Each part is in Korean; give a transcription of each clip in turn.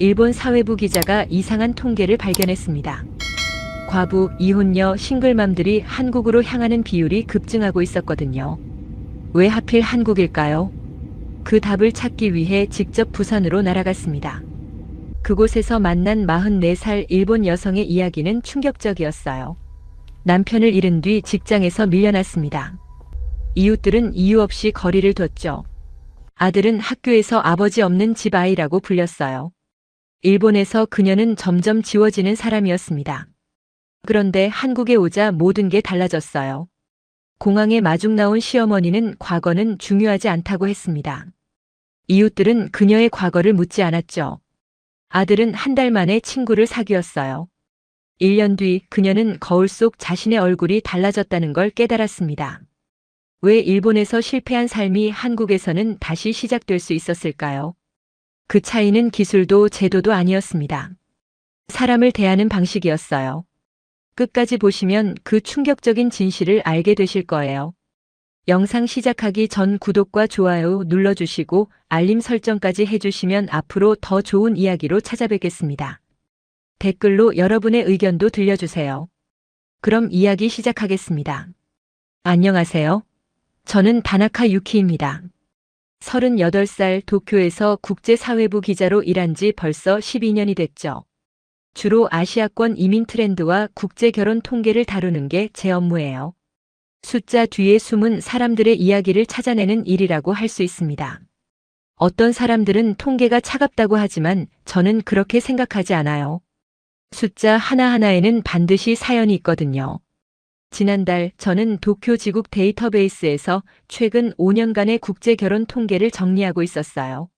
일본 사회부 기자가 이상한 통계를 발견했습니다. 과부, 이혼녀, 싱글맘들이 한국으로 향하는 비율이 급증하고 있었거든요. 왜 하필 한국일까요? 그 답을 찾기 위해 직접 부산으로 날아갔습니다. 그곳에서 만난 44살 일본 여성의 이야기는 충격적이었어요. 남편을 잃은 뒤 직장에서 밀려났습니다. 이웃들은 이유 없이 거리를 뒀죠. 아들은 학교에서 아버지 없는 집 아이라고 불렸어요. 일본에서 그녀는 점점 지워지는 사람이었습니다. 그런데 한국에 오자 모든 게 달라졌어요. 공항에 마중 나온 시어머니는 과거는 중요하지 않다고 했습니다. 이웃들은 그녀의 과거를 묻지 않았죠. 아들은 한 달 만에 친구를 사귀었어요. 1년 뒤 그녀는 거울 속 자신의 얼굴이 달라졌다는 걸 깨달았습니다. 왜 일본에서 실패한 삶이 한국에서는 다시 시작될 수 있었을까요? 그 차이는 기술도 제도도 아니었습니다. 사람을 대하는 방식이었어요. 끝까지 보시면 그 충격적인 진실을 알게 되실 거예요. 영상 시작하기 전 구독과 좋아요 눌러주시고 알림 설정까지 해주시면 앞으로 더 좋은 이야기로 찾아뵙겠습니다. 댓글로 여러분의 의견도 들려주세요. 그럼 이야기 시작하겠습니다. 안녕하세요. 저는 다나카 유키입니다. 38살 도쿄에서 국제사회부 기자로 일한 지 벌써 12년이 됐죠. 주로 아시아권 이민 트렌드와 국제 결혼 통계를 다루는 게 제 업무예요. 숫자 뒤에 숨은 사람들의 이야기를 찾아내는 일이라고 할 수 있습니다. 어떤 사람들은 통계가 차갑다고 하지만 저는 그렇게 생각하지 않아요. 숫자 하나하나에는 반드시 사연이 있거든요. 지난달 저는 도쿄 지국 데이터베이스에서 최근 5년간의 국제 결혼 통계를 정리하고 있었어요.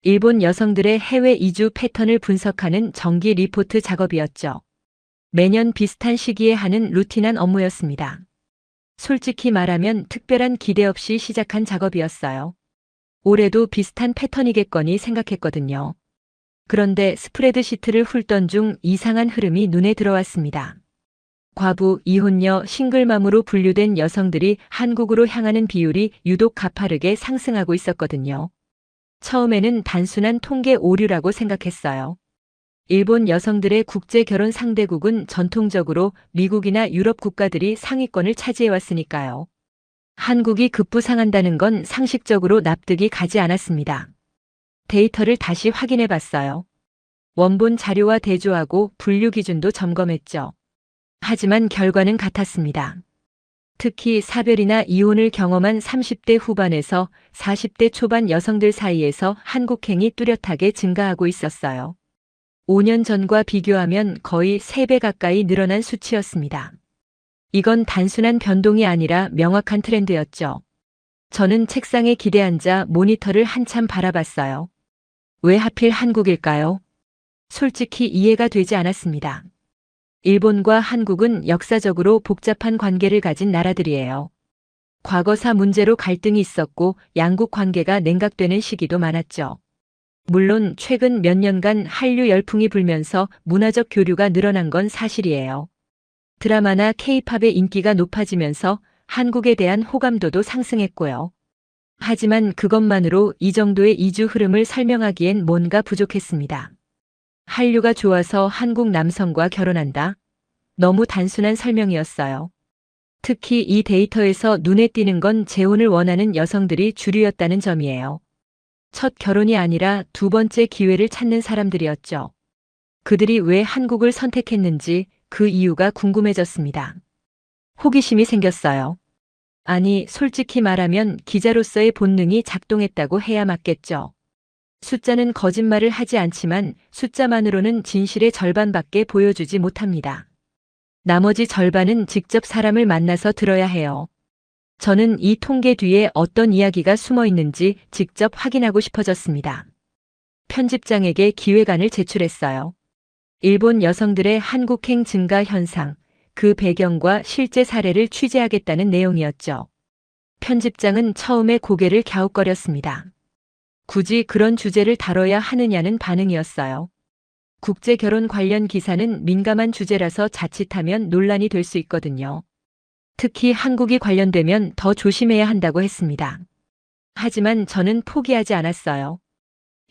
일본 여성들의 해외 이주 패턴을 분석하는 정기 리포트 작업이었죠. 매년 비슷한 시기에 하는 루틴한 업무였습니다. 솔직히 말하면 특별한 기대 없이 시작한 작업이었어요. 올해도 비슷한 패턴이겠거니 생각했거든요. 그런데 스프레드시트를 훑던 중 이상한 흐름이 눈에 들어왔습니다. 과부, 이혼녀, 싱글맘으로 분류된 여성들이 한국으로 향하는 비율이 유독 가파르게 상승하고 있었거든요. 처음에는 단순한 통계 오류라고 생각했어요. 일본 여성들의 국제 결혼 상대국은 전통적으로 미국이나 유럽 국가들이 상위권을 차지해왔으니까요. 한국이 급부상한다는 건 상식적으로 납득이 가지 않았습니다. 데이터를 다시 확인해 봤어요. 원본 자료와 대조하고 분류 기준도 점검했죠. 하지만 결과는 같았습니다. 특히 사별이나 이혼을 경험한 30대 후반에서 40대 초반 여성들 사이에서 한국행이 뚜렷하게 증가하고 있었어요. 5년 전과 비교하면 거의 3배 가까이 늘어난 수치였습니다. 이건 단순한 변동이 아니라 명확한 트렌드였죠. 저는 책상에 기대앉아 모니터를 한참 바라봤어요. 왜 하필 한국일까요? 솔직히 이해가 되지 않았습니다. 일본과 한국은 역사적으로 복잡한 관계를 가진 나라들이에요. 과거사 문제로 갈등이 있었고 양국 관계가 냉각되는 시기도 많았죠. 물론 최근 몇 년간 한류 열풍이 불면서 문화적 교류가 늘어난 건 사실이에요. 드라마나 K-팝의 인기가 높아지면서 한국에 대한 호감도도 상승했고요. 하지만 그것만으로 이 정도의 이주 흐름을 설명하기엔 뭔가 부족했습니다. 한류가 좋아서 한국 남성과 결혼한다? 너무 단순한 설명이었어요. 특히 이 데이터에서 눈에 띄는 건 재혼을 원하는 여성들이 주류였다는 점이에요. 첫 결혼이 아니라 두 번째 기회를 찾는 사람들이었죠. 그들이 왜 한국을 선택했는지 그 이유가 궁금해졌습니다. 호기심이 생겼어요. 아니, 솔직히 말하면 기자로서의 본능이 작동했다고 해야 맞겠죠. 숫자는 거짓말을 하지 않지만 숫자만으로는 진실의 절반밖에 보여주지 못합니다. 나머지 절반은 직접 사람을 만나서 들어야 해요. 저는 이 통계 뒤에 어떤 이야기가 숨어 있는지 직접 확인하고 싶어졌습니다. 편집장에게 기획안을 제출했어요. 일본 여성들의 한국행 증가 현상, 그 배경과 실제 사례를 취재하겠다는 내용이었죠. 편집장은 처음에 고개를 갸웃거렸습니다. 굳이 그런 주제를 다뤄야 하느냐는 반응이었어요. 국제 결혼 관련 기사는 민감한 주제라서 자칫하면 논란이 될 수 있거든요. 특히 한국이 관련되면 더 조심해야 한다고 했습니다. 하지만 저는 포기하지 않았어요.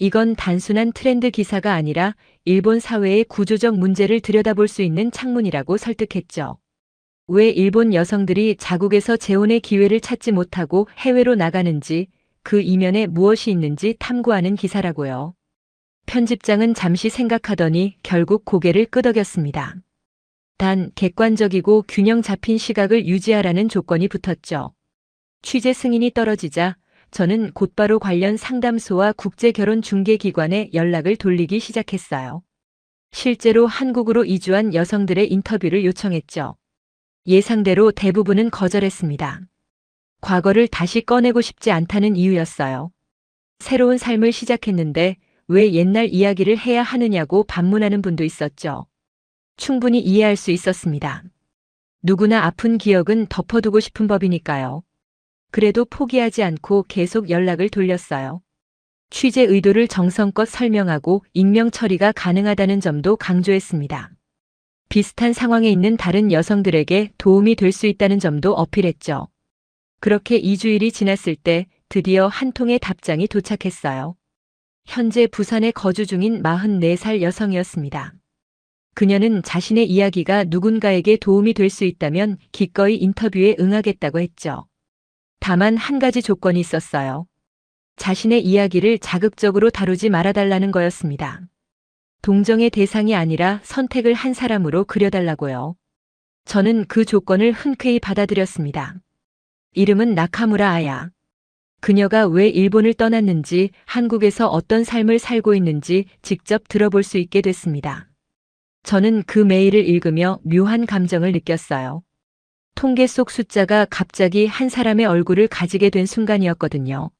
이건 단순한 트렌드 기사가 아니라 일본 사회의 구조적 문제를 들여다볼 수 있는 창문이라고 설득했죠. 왜 일본 여성들이 자국에서 재혼의 기회를 찾지 못하고 해외로 나가는지, 그 이면에 무엇이 있는지 탐구하는 기사라고요. 편집장은 잠시 생각하더니 결국 고개를 끄덕였습니다. 단 객관적이고 균형 잡힌 시각을 유지하라는 조건이 붙었죠. 취재 승인이 떨어지자 저는 곧바로 관련 상담소와 국제결혼중개기관에 연락을 돌리기 시작했어요. 실제로 한국으로 이주한 여성들의 인터뷰를 요청했죠. 예상대로 대부분은 거절했습니다. 과거를 다시 꺼내고 싶지 않다는 이유였어요. 새로운 삶을 시작했는데 왜 옛날 이야기를 해야 하느냐고 반문하는 분도 있었죠. 충분히 이해할 수 있었습니다. 누구나 아픈 기억은 덮어두고 싶은 법이니까요. 그래도 포기하지 않고 계속 연락을 돌렸어요. 취재 의도를 정성껏 설명하고 익명 처리가 가능하다는 점도 강조했습니다. 비슷한 상황에 있는 다른 여성들에게 도움이 될 수 있다는 점도 어필했죠. 그렇게 2주일이 지났을 때 드디어 한 통의 답장이 도착했어요. 현재 부산에 거주 중인 44살 여성이었습니다. 그녀는 자신의 이야기가 누군가에게 도움이 될 수 있다면 기꺼이 인터뷰에 응하겠다고 했죠. 다만 한 가지 조건이 있었어요. 자신의 이야기를 자극적으로 다루지 말아달라는 거였습니다. 동정의 대상이 아니라 선택을 한 사람으로 그려달라고요. 저는 그 조건을 흔쾌히 받아들였습니다. 이름은 나카무라 아야. 그녀가 왜 일본을 떠났는지, 한국에서 어떤 삶을 살고 있는지 직접 들어볼 수 있게 됐습니다. 저는 그 메일을 읽으며 묘한 감정을 느꼈어요. 통계 속 숫자가 갑자기 한 사람의 얼굴을 가지게 된 순간이었거든요.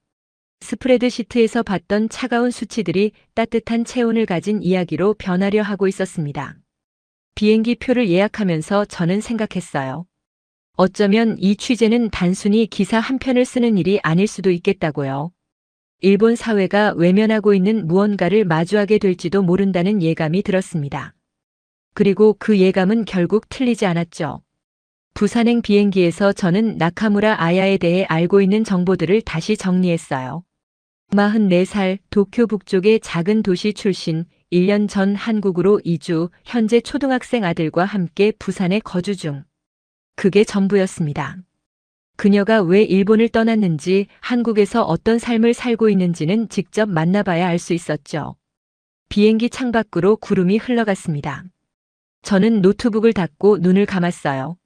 스프레드시트에서 봤던 차가운 수치들이 따뜻한 체온을 가진 이야기로 변하려 하고 있었습니다. 비행기 표를 예약하면서 저는 생각했어요. 어쩌면 이 취재는 단순히 기사 한 편을 쓰는 일이 아닐 수도 있겠다고요. 일본 사회가 외면하고 있는 무언가를 마주하게 될지도 모른다는 예감이 들었습니다. 그리고 그 예감은 결국 틀리지 않았죠. 부산행 비행기에서 저는 나카무라 아야에 대해 알고 있는 정보들을 다시 정리했어요. 44살, 도쿄 북쪽의 작은 도시 출신, 1년 전 한국으로 이주, 현재 초등학생 아들과 함께 부산에 거주 중. 그게 전부였습니다. 그녀가 왜 일본을 떠났는지, 한국에서 어떤 삶을 살고 있는지는 직접 만나봐야 알 수 있었죠. 비행기 창밖으로 구름이 흘러갔습니다. 저는 노트북을 닫고 눈을 감았어요.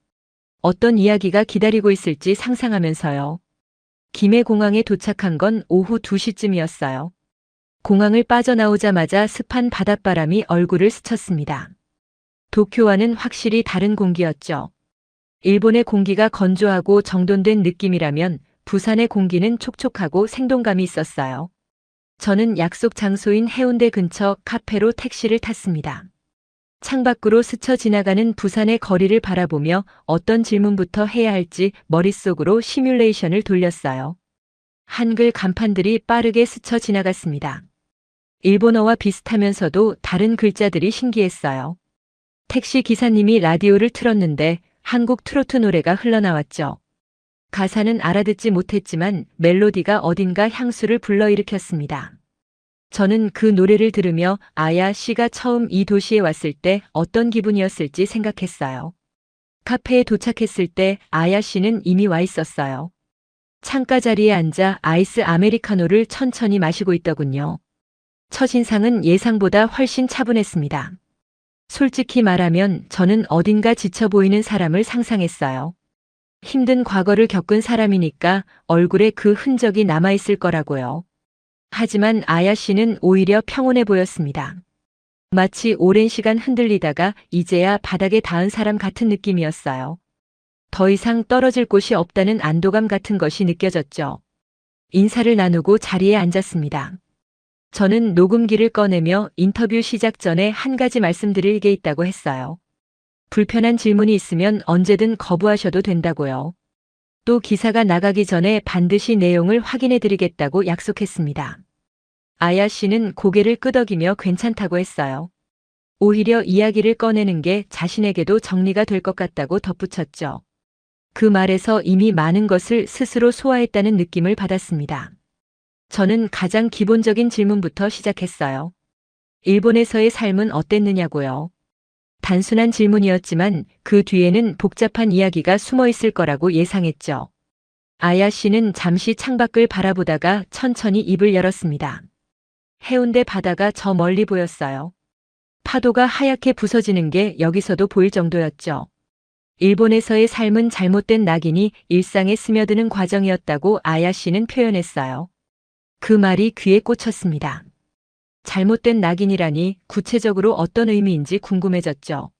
어떤 이야기가 기다리고 있을지 상상하면서요. 김해공항에 도착한 건 오후 2시쯤이었어요. 공항을 빠져나오자마자 습한 바닷바람이 얼굴을 스쳤습니다. 도쿄와는 확실히 다른 공기였죠. 일본의 공기가 건조하고 정돈된 느낌이라면 부산의 공기는 촉촉하고 생동감이 있었어요. 저는 약속 장소인 해운대 근처 카페로 택시를 탔습니다. 창밖으로 스쳐 지나가는 부산의 거리를 바라보며 어떤 질문부터 해야 할지 머릿속으로 시뮬레이션을 돌렸어요. 한글 간판들이 빠르게 스쳐 지나갔습니다. 일본어와 비슷하면서도 다른 글자들이 신기했어요. 택시 기사님이 라디오를 틀었는데 한국 트로트 노래가 흘러나왔죠. 가사는 알아듣지 못했지만 멜로디가 어딘가 향수를 불러일으켰습니다. 저는 그 노래를 들으며 아야 씨가 처음 이 도시에 왔을 때 어떤 기분이었을지 생각했어요. 카페에 도착했을 때 아야 씨는 이미 와 있었어요. 창가 자리에 앉아 아이스 아메리카노를 천천히 마시고 있더군요. 첫인상은 예상보다 훨씬 차분했습니다. 솔직히 말하면 저는 어딘가 지쳐 보이는 사람을 상상했어요. 힘든 과거를 겪은 사람이니까 얼굴에 그 흔적이 남아있을 거라고요. 하지만 아야 씨는 오히려 평온해 보였습니다. 마치 오랜 시간 흔들리다가 이제야 바닥에 닿은 사람 같은 느낌이었어요. 더 이상 떨어질 곳이 없다는 안도감 같은 것이 느껴졌죠. 인사를 나누고 자리에 앉았습니다. 저는 녹음기를 꺼내며 인터뷰 시작 전에 한 가지 말씀드릴 게 있다고 했어요. 불편한 질문이 있으면 언제든 거부하셔도 된다고요. 또 기사가 나가기 전에 반드시 내용을 확인해 드리겠다고 약속했습니다. 아야 씨는 고개를 끄덕이며 괜찮다고 했어요. 오히려 이야기를 꺼내는 게 자신에게도 정리가 될 것 같다고 덧붙였죠. 그 말에서 이미 많은 것을 스스로 소화했다는 느낌을 받았습니다. 저는 가장 기본적인 질문부터 시작했어요. 일본에서의 삶은 어땠느냐고요. 단순한 질문이었지만 그 뒤에는 복잡한 이야기가 숨어 있을 거라고 예상했죠. 아야 씨는 잠시 창밖을 바라보다가 천천히 입을 열었습니다. 해운대 바다가 저 멀리 보였어요. 파도가 하얗게 부서지는 게 여기서도 보일 정도였죠. 일본에서의 삶은 잘못된 낙인이 일상에 스며드는 과정이었다고 아야 씨는 표현했어요. 그 말이 귀에 꽂혔습니다. 잘못된 낙인이라니 구체적으로 어떤 의미인지 궁금해졌죠.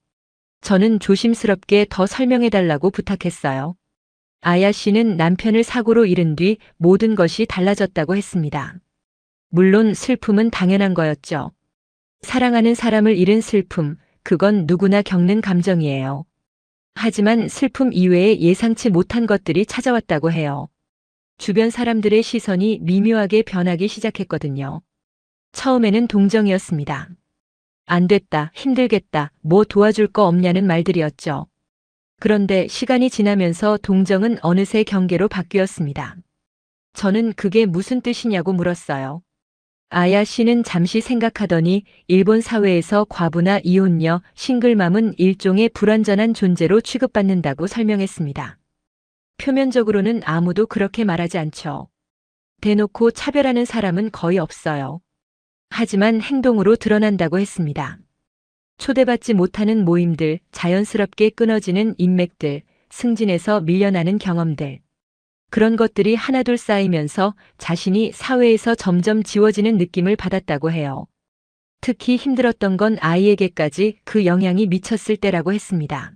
저는 조심스럽게 더 설명해달라고 부탁했어요. 아야 씨는 남편을 사고로 잃은 뒤 모든 것이 달라졌다고 했습니다. 물론 슬픔은 당연한 거였죠. 사랑하는 사람을 잃은 슬픔, 그건 누구나 겪는 감정이에요. 하지만 슬픔 이외에 예상치 못한 것들이 찾아왔다고 해요. 주변 사람들의 시선이 미묘하게 변하기 시작했거든요. 처음에는 동정이었습니다. 안 됐다, 힘들겠다, 뭐 도와줄 거 없냐는 말들이었죠. 그런데 시간이 지나면서 동정은 어느새 경계로 바뀌었습니다. 저는 그게 무슨 뜻이냐고 물었어요. 아야 씨는 잠시 생각하더니 일본 사회에서 과부나 이혼녀, 싱글맘은 일종의 불완전한 존재로 취급받는다고 설명했습니다. 표면적으로는 아무도 그렇게 말하지 않죠. 대놓고 차별하는 사람은 거의 없어요. 하지만 행동으로 드러난다고 했습니다. 초대받지 못하는 모임들, 자연스럽게 끊어지는 인맥들, 승진에서 밀려나는 경험들. 그런 것들이 하나둘 쌓이면서 자신이 사회에서 점점 지워지는 느낌을 받았다고 해요. 특히 힘들었던 건 아이에게까지 그 영향이 미쳤을 때라고 했습니다.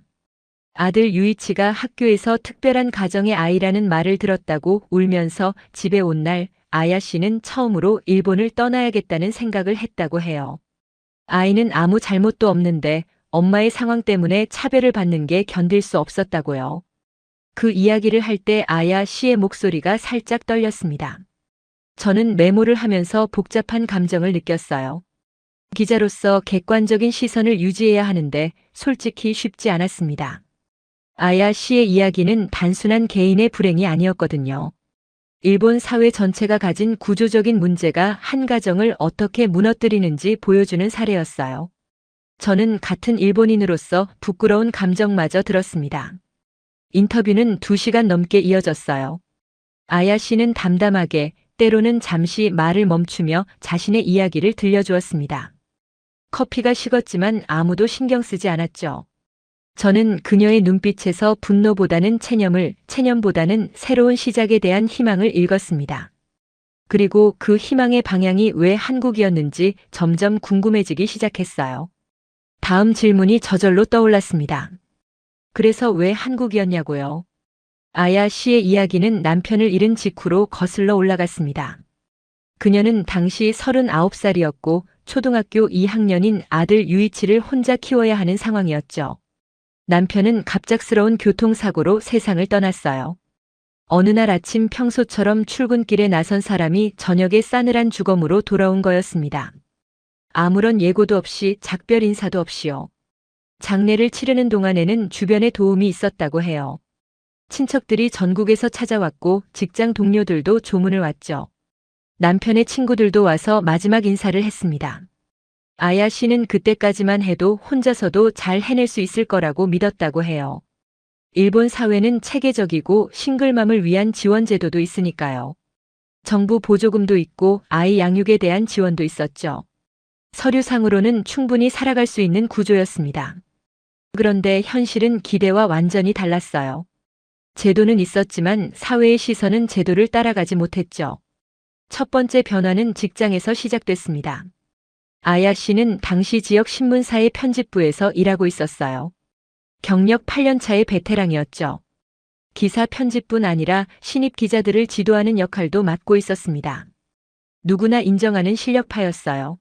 아들 유이치가 학교에서 특별한 가정의 아이라는 말을 들었다고 울면서 집에 온 날 아야 씨는 처음으로 일본을 떠나야겠다는 생각을 했다고 해요. 아이는 아무 잘못도 없는데 엄마의 상황 때문에 차별을 받는 게 견딜 수 없었다고요. 그 이야기를 할 때 아야 씨의 목소리가 살짝 떨렸습니다. 저는 메모를 하면서 복잡한 감정을 느꼈어요. 기자로서 객관적인 시선을 유지해야 하는데 솔직히 쉽지 않았습니다. 아야 씨의 이야기는 단순한 개인의 불행이 아니었거든요. 일본 사회 전체가 가진 구조적인 문제가 한 가정을 어떻게 무너뜨리는지 보여주는 사례였어요. 저는 같은 일본인으로서 부끄러운 감정마저 들었습니다. 인터뷰는 2시간 넘게 이어졌어요. 아야 씨는 담담하게, 때로는 잠시 말을 멈추며 자신의 이야기를 들려주었습니다. 커피가 식었지만 아무도 신경 쓰지 않았죠. 저는 그녀의 눈빛에서 분노보다는 체념보다는 새로운 시작에 대한 희망을 읽었습니다. 그리고 그 희망의 방향이 왜 한국이었는지 점점 궁금해지기 시작했어요. 다음 질문이 저절로 떠올랐습니다. 그래서 왜 한국이었냐고요? 아야 씨의 이야기는 남편을 잃은 직후로 거슬러 올라갔습니다. 그녀는 당시 39살이었고 초등학교 2학년인 아들 유이치를 혼자 키워야 하는 상황이었죠. 남편은 갑작스러운 교통사고로 세상을 떠났어요. 어느 날 아침 평소처럼 출근길에 나선 사람이 저녁에 싸늘한 주검으로 돌아온 거였습니다. 아무런 예고도 없이 작별 인사도 없이요. 장례를 치르는 동안에는 주변에 도움이 있었다고 해요. 친척들이 전국에서 찾아왔고 직장 동료들도 조문을 왔죠. 남편의 친구들도 와서 마지막 인사를 했습니다. 아야 씨는 그때까지만 해도 혼자서도 잘 해낼 수 있을 거라고 믿었다고 해요. 일본 사회는 체계적이고 싱글맘을 위한 지원 제도도 있으니까요. 정부 보조금도 있고 아이 양육에 대한 지원도 있었죠. 서류상으로는 충분히 살아갈 수 있는 구조였습니다. 그런데 현실은 기대와 완전히 달랐어요. 제도는 있었지만 사회의 시선은 제도를 따라가지 못했죠. 첫 번째 변화는 직장에서 시작됐습니다. 아야 씨는 당시 지역 신문사의 편집부에서 일하고 있었어요. 경력 8년 차의 베테랑이었죠. 기사 편집뿐 아니라 신입 기자들을 지도하는 역할도 맡고 있었습니다. 누구나 인정하는 실력파였어요.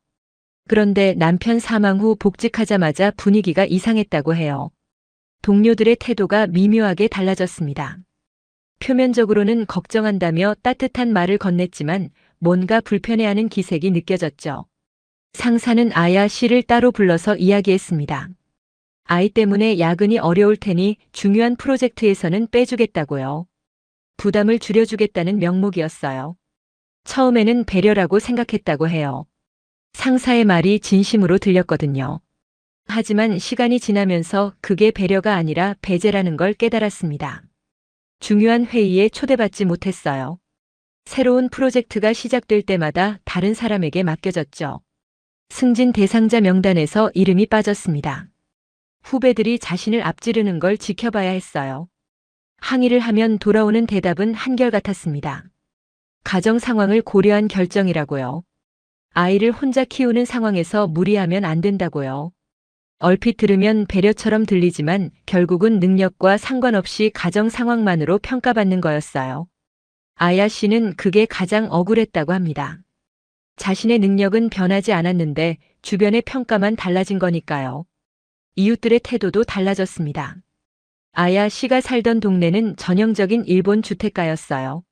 그런데 남편 사망 후 복직하자마자 분위기가 이상했다고 해요. 동료들의 태도가 미묘하게 달라졌습니다. 표면적으로는 걱정한다며 따뜻한 말을 건넸지만 뭔가 불편해하는 기색이 느껴졌죠. 상사는 아야 씨를 따로 불러서 이야기했습니다. 아이 때문에 야근이 어려울 테니 중요한 프로젝트에서는 빼주겠다고요. 부담을 줄여주겠다는 명목이었어요. 처음에는 배려라고 생각했다고 해요. 상사의 말이 진심으로 들렸거든요. 하지만 시간이 지나면서 그게 배려가 아니라 배제라는 걸 깨달았습니다. 중요한 회의에 초대받지 못했어요. 새로운 프로젝트가 시작될 때마다 다른 사람에게 맡겨졌죠. 승진 대상자 명단에서 이름이 빠졌습니다. 후배들이 자신을 앞지르는 걸 지켜봐야 했어요. 항의를 하면 돌아오는 대답은 한결같았습니다. 가정 상황을 고려한 결정이라고요. 아이를 혼자 키우는 상황에서 무리하면 안 된다고요. 얼핏 들으면 배려처럼 들리지만 결국은 능력과 상관없이 가정 상황만으로 평가받는 거였어요. 아야 씨는 그게 가장 억울했다고 합니다. 자신의 능력은 변하지 않았는데 주변의 평가만 달라진 거니까요. 이웃들의 태도도 달라졌습니다. 아야 씨가 살던 동네는 전형적인 일본 주택가였어요.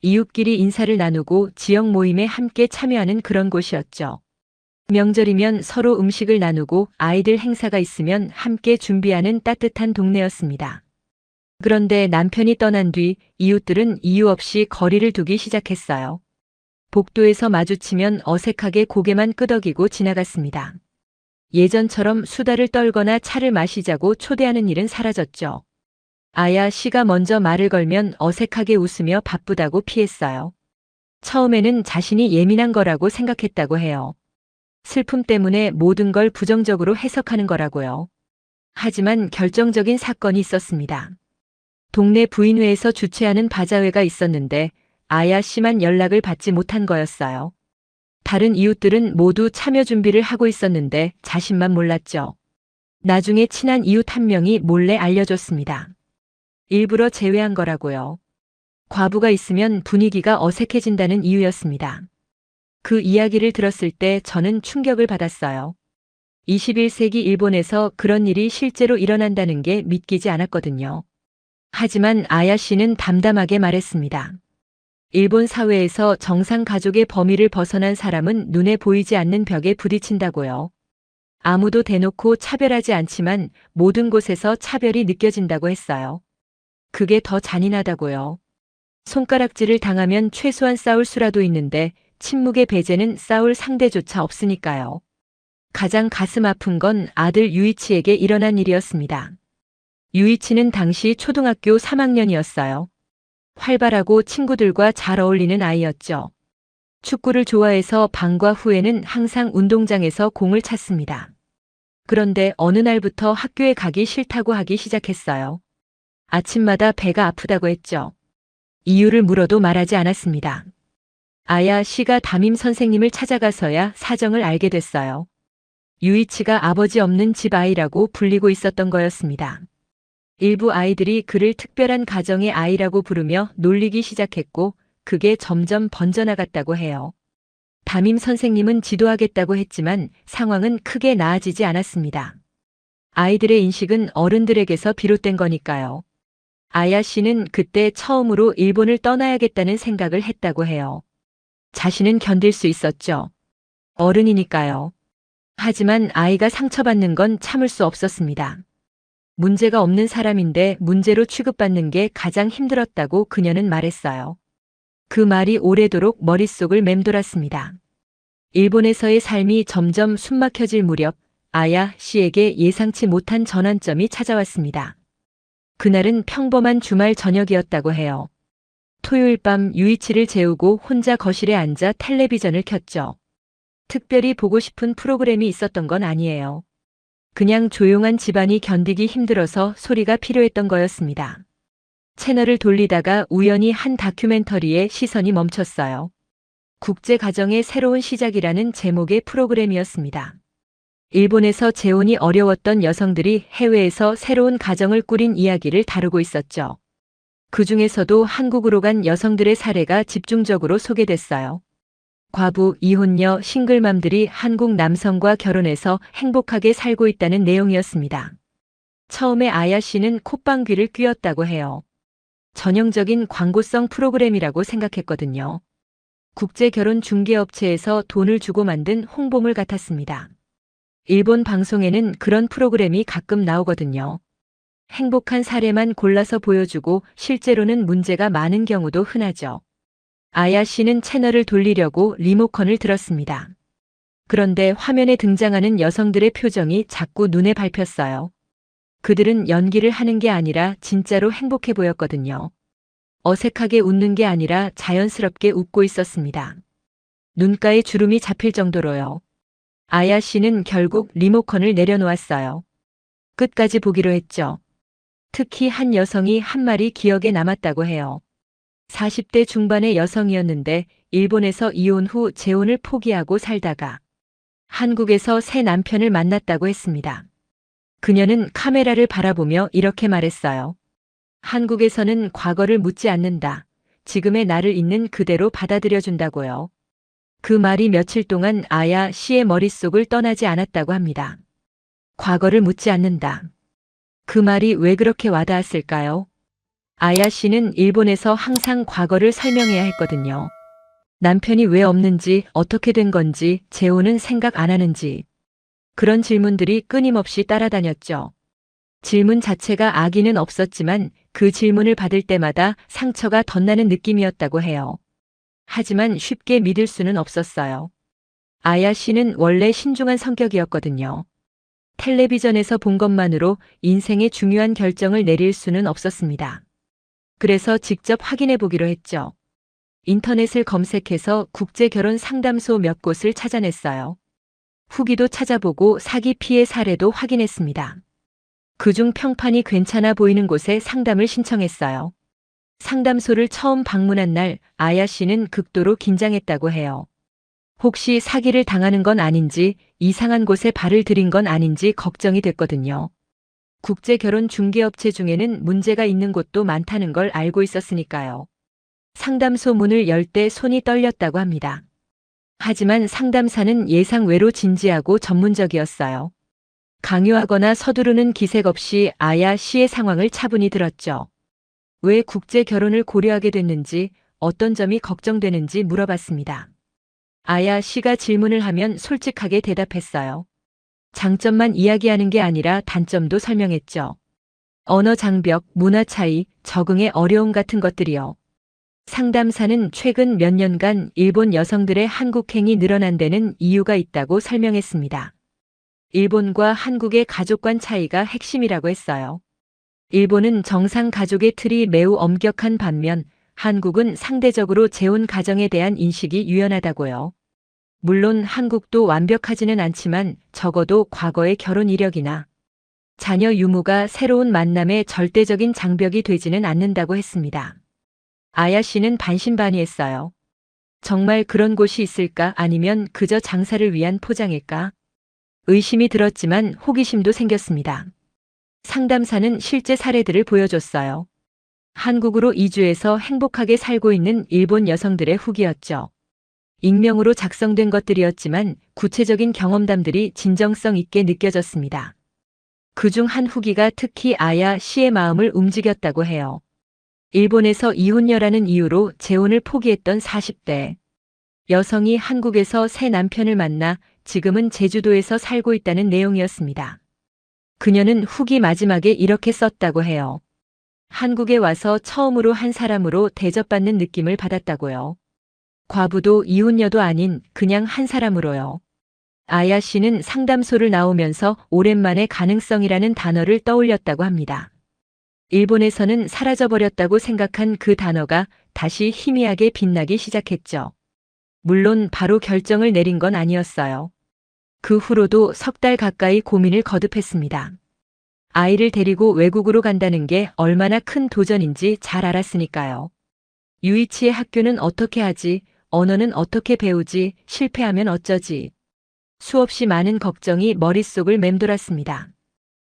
이웃끼리 인사를 나누고 지역 모임에 함께 참여하는 그런 곳이었죠. 명절이면 서로 음식을 나누고 아이들 행사가 있으면 함께 준비하는 따뜻한 동네였습니다. 그런데 남편이 떠난 뒤 이웃들은 이유 없이 거리를 두기 시작했어요. 복도에서 마주치면 어색하게 고개만 끄덕이고 지나갔습니다. 예전처럼 수다를 떨거나 차를 마시자고 초대하는 일은 사라졌죠. 아야 씨가 먼저 말을 걸면 어색하게 웃으며 바쁘다고 피했어요. 처음에는 자신이 예민한 거라고 생각했다고 해요. 슬픔 때문에 모든 걸 부정적으로 해석하는 거라고요. 하지만 결정적인 사건이 있었습니다. 동네 부인회에서 주최하는 바자회가 있었는데 아야 씨만 연락을 받지 못한 거였어요. 다른 이웃들은 모두 참여 준비를 하고 있었는데 자신만 몰랐죠. 나중에 친한 이웃 한 명이 몰래 알려줬습니다. 일부러 제외한 거라고요. 과부가 있으면 분위기가 어색해진다는 이유였습니다. 그 이야기를 들었을 때 저는 충격을 받았어요. 21세기 일본에서 그런 일이 실제로 일어난다는 게 믿기지 않았거든요. 하지만 아야 씨는 담담하게 말했습니다. 일본 사회에서 정상 가족의 범위를 벗어난 사람은 눈에 보이지 않는 벽에 부딪힌다고요. 아무도 대놓고 차별하지 않지만 모든 곳에서 차별이 느껴진다고 했어요. 그게 더 잔인하다고요. 손가락질을 당하면 최소한 싸울 수라도 있는데 침묵의 배제는 싸울 상대조차 없으니까요. 가장 가슴 아픈 건 아들 유이치에게 일어난 일이었습니다. 유이치는 당시 초등학교 3학년이었어요. 활발하고 친구들과 잘 어울리는 아이였죠. 축구를 좋아해서 방과 후에는 항상 운동장에서 공을 찼습니다. 그런데 어느 날부터 학교에 가기 싫다고 하기 시작했어요. 아침마다 배가 아프다고 했죠. 이유를 물어도 말하지 않았습니다. 아야 씨가 담임 선생님을 찾아가서야 사정을 알게 됐어요. 유이치가 아버지 없는 집 아이라고 불리고 있었던 거였습니다. 일부 아이들이 그를 특별한 가정의 아이라고 부르며 놀리기 시작했고 그게 점점 번져나갔다고 해요. 담임 선생님은 지도하겠다고 했지만 상황은 크게 나아지지 않았습니다. 아이들의 인식은 어른들에게서 비롯된 거니까요. 아야 씨는 그때 처음으로 일본을 떠나야겠다는 생각을 했다고 해요. 자신은 견딜 수 있었죠. 어른이니까요. 하지만 아이가 상처받는 건 참을 수 없었습니다. 문제가 없는 사람인데 문제로 취급받는 게 가장 힘들었다고 그녀는 말했어요. 그 말이 오래도록 머릿속을 맴돌았습니다. 일본에서의 삶이 점점 숨막혀질 무렵 아야 씨에게 예상치 못한 전환점이 찾아왔습니다. 그날은 평범한 주말 저녁이었다고 해요. 토요일 밤 유이치를 재우고 혼자 거실에 앉아 텔레비전을 켰죠. 특별히 보고 싶은 프로그램이 있었던 건 아니에요. 그냥 조용한 집안이 견디기 힘들어서 소리가 필요했던 거였습니다. 채널을 돌리다가 우연히 한 다큐멘터리에 시선이 멈췄어요. 국제가정의 새로운 시작이라는 제목의 프로그램이었습니다. 일본에서 재혼이 어려웠던 여성들이 해외에서 새로운 가정을 꾸린 이야기를 다루고 있었죠. 그 중에서도 한국으로 간 여성들의 사례가 집중적으로 소개됐어요. 과부, 이혼녀, 싱글맘들이 한국 남성과 결혼해서 행복하게 살고 있다는 내용이었습니다. 처음에 아야 씨는 콧방귀를 뀌었다고 해요. 전형적인 광고성 프로그램이라고 생각했거든요. 국제결혼 중개업체에서 돈을 주고 만든 홍보물 같았습니다. 일본 방송에는 그런 프로그램이 가끔 나오거든요. 행복한 사례만 골라서 보여주고 실제로는 문제가 많은 경우도 흔하죠. 아야 씨는 채널을 돌리려고 리모컨을 들었습니다. 그런데 화면에 등장하는 여성들의 표정이 자꾸 눈에 밟혔어요. 그들은 연기를 하는 게 아니라 진짜로 행복해 보였거든요. 어색하게 웃는 게 아니라 자연스럽게 웃고 있었습니다. 눈가에 주름이 잡힐 정도로요. 아야 씨는 결국 리모컨을 내려놓았어요. 끝까지 보기로 했죠. 특히 한 여성이 한 말이 기억에 남았다고 해요. 40대 중반의 여성이었는데 일본에서 이혼 후 재혼을 포기하고 살다가 한국에서 새 남편을 만났다고 했습니다. 그녀는 카메라를 바라보며 이렇게 말했어요. 한국에서는 과거를 묻지 않는다. 지금의 나를 있는 그대로 받아들여준다고요. 그 말이 며칠 동안 아야 씨의 머릿속을 떠나지 않았다고 합니다. 과거를 묻지 않는다. 그 말이 왜 그렇게 와닿았을까요? 아야 씨는 일본에서 항상 과거를 설명해야 했거든요. 남편이 왜 없는지, 어떻게 된 건지, 재혼은 생각 안 하는지. 그런 질문들이 끊임없이 따라다녔죠. 질문 자체가 악의는 없었지만 그 질문을 받을 때마다 상처가 덧나는 느낌이었다고 해요. 하지만 쉽게 믿을 수는 없었어요. 아야 씨는 원래 신중한 성격이었거든요. 텔레비전에서 본 것만으로 인생의 중요한 결정을 내릴 수는 없었습니다. 그래서 직접 확인해 보기로 했죠. 인터넷을 검색해서 국제결혼 상담소 몇 곳을 찾아냈어요. 후기도 찾아보고 사기 피해 사례도 확인했습니다. 그중 평판이 괜찮아 보이는 곳에 상담을 신청했어요. 상담소를 처음 방문한 날 아야 씨는 극도로 긴장했다고 해요. 혹시 사기를 당하는 건 아닌지, 이상한 곳에 발을 들인 건 아닌지 걱정이 됐거든요. 국제결혼 중개업체 중에는 문제가 있는 곳도 많다는 걸 알고 있었으니까요. 상담소 문을 열 때 손이 떨렸다고 합니다. 하지만 상담사는 예상외로 진지하고 전문적이었어요. 강요하거나 서두르는 기색 없이 아야 씨의 상황을 차분히 들었죠. 왜 국제 결혼을 고려하게 됐는지, 어떤 점이 걱정되는지 물어봤습니다. 아야 씨가 질문을 하면 솔직하게 대답했어요. 장점만 이야기하는 게 아니라 단점도 설명했죠. 언어 장벽, 문화 차이, 적응의 어려움 같은 것들이요. 상담사는 최근 몇 년간 일본 여성들의 한국행이 늘어난 데는 이유가 있다고 설명했습니다. 일본과 한국의 가족관 차이가 핵심이라고 했어요. 일본은 정상 가족의 틀이 매우 엄격한 반면 한국은 상대적으로 재혼 가정에 대한 인식이 유연하다고요. 물론 한국도 완벽하지는 않지만 적어도 과거의 결혼 이력이나 자녀 유무가 새로운 만남의 절대적인 장벽이 되지는 않는다고 했습니다. 아야 씨는 반신반의했어요. 정말 그런 곳이 있을까 아니면 그저 장사를 위한 포장일까? 의심이 들었지만 호기심도 생겼습니다. 상담사는 실제 사례들을 보여줬어요. 한국으로 이주해서 행복하게 살고 있는 일본 여성들의 후기였죠. 익명으로 작성된 것들이었지만 구체적인 경험담들이 진정성 있게 느껴졌습니다. 그중 한 후기가 특히 아야 씨의 마음을 움직였다고 해요. 일본에서 이혼녀라는 이유로 재혼을 포기했던 40대 여성이 한국에서 새 남편을 만나 지금은 제주도에서 살고 있다는 내용이었습니다. 그녀는 후기 마지막에 이렇게 썼다고 해요. 한국에 와서 처음으로 한 사람으로 대접받는 느낌을 받았다고요. 과부도 이혼녀도 아닌 그냥 한 사람으로요. 아야 씨는 상담소를 나오면서 오랜만에 가능성이라는 단어를 떠올렸다고 합니다. 일본에서는 사라져버렸다고 생각한 그 단어가 다시 희미하게 빛나기 시작했죠. 물론 바로 결정을 내린 건 아니었어요. 그 후로도 석 달 가까이 고민을 거듭했습니다. 아이를 데리고 외국으로 간다는 게 얼마나 큰 도전인지 잘 알았으니까요. 유이치의 학교는 어떻게 하지? 언어는 어떻게 배우지? 실패하면 어쩌지? 수없이 많은 걱정이 머릿속을 맴돌았습니다.